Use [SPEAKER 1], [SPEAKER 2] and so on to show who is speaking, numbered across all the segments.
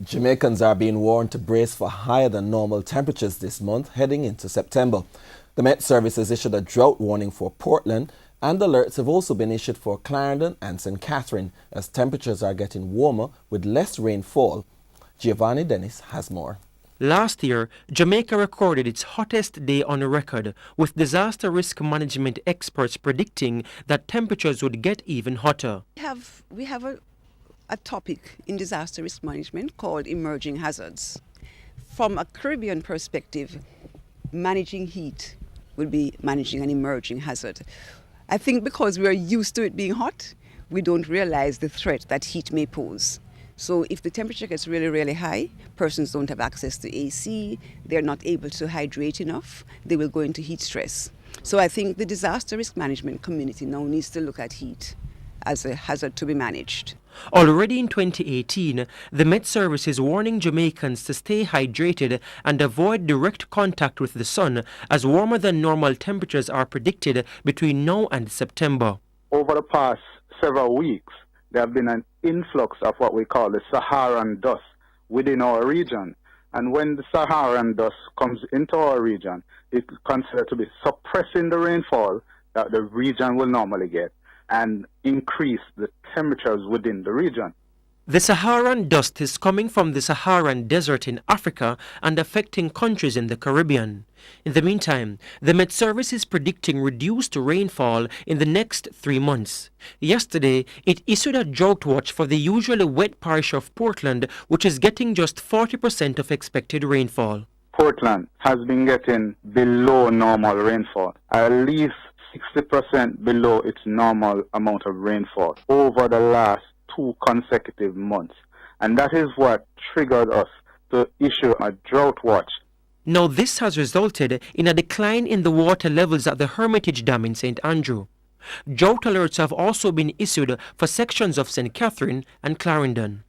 [SPEAKER 1] Jamaicans are being warned to brace for higher than normal temperatures this month heading into September. The Met Service has issued a drought warning for Portland, and alerts have also been issued for Clarendon and St. Catherine as temperatures are getting warmer with less rainfall. Giovanni Dennis has more.
[SPEAKER 2] Last year, Jamaica recorded its hottest day on record, with disaster risk management experts predicting that temperatures would get even hotter.
[SPEAKER 3] We have a topic in disaster risk management called emerging hazards. From a Caribbean perspective, managing heat will be managing an emerging hazard. I think because we're used to it being hot, we don't realize the threat that heat may pose. So if the temperature gets really, really high, persons don't have access to AC, they're not able to hydrate enough, they will go into heat stress. So I think the disaster risk management community now needs to look at heat as a hazard to be managed.
[SPEAKER 2] Already in 2018, the Met Service is warning Jamaicans to stay hydrated and avoid direct contact with the sun, as warmer than normal temperatures are predicted between now and September.
[SPEAKER 4] Over the past several weeks, there have been an influx of what we call the Saharan dust within our region. And when the Saharan dust comes into our region, it's considered to be suppressing the rainfall that the region will normally get and increase the temperatures within the region.
[SPEAKER 2] The Saharan dust is coming from the Saharan desert in Africa and affecting countries in the Caribbean. In the meantime, the Met Service is predicting reduced rainfall in the next 3 months. Yesterday, it issued a drought watch for the usually wet parish of Portland, which is getting just 40% of expected rainfall.
[SPEAKER 4] Portland has been getting below normal rainfall, at least 60% below its normal amount of rainfall over the last 2 consecutive months. And that is what triggered us to issue a drought watch.
[SPEAKER 2] Now this has resulted in a decline in the water levels at the Hermitage Dam in St. Andrew. Drought alerts have also been issued for sections of St. Catherine and Clarendon.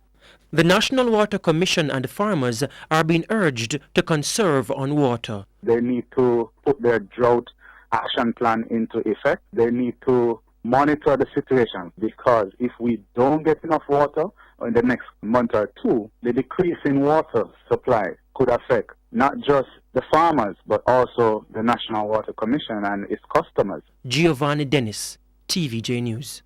[SPEAKER 2] The National Water Commission and farmers are being urged to conserve on water.
[SPEAKER 4] They need to put their drought action plan into effect. They need to monitor the situation, because if we don't get enough water in the next month or 2, the decrease in water supply could affect not just the farmers but also the National Water Commission and its customers.
[SPEAKER 2] Giovanni Dennis, TVJ News.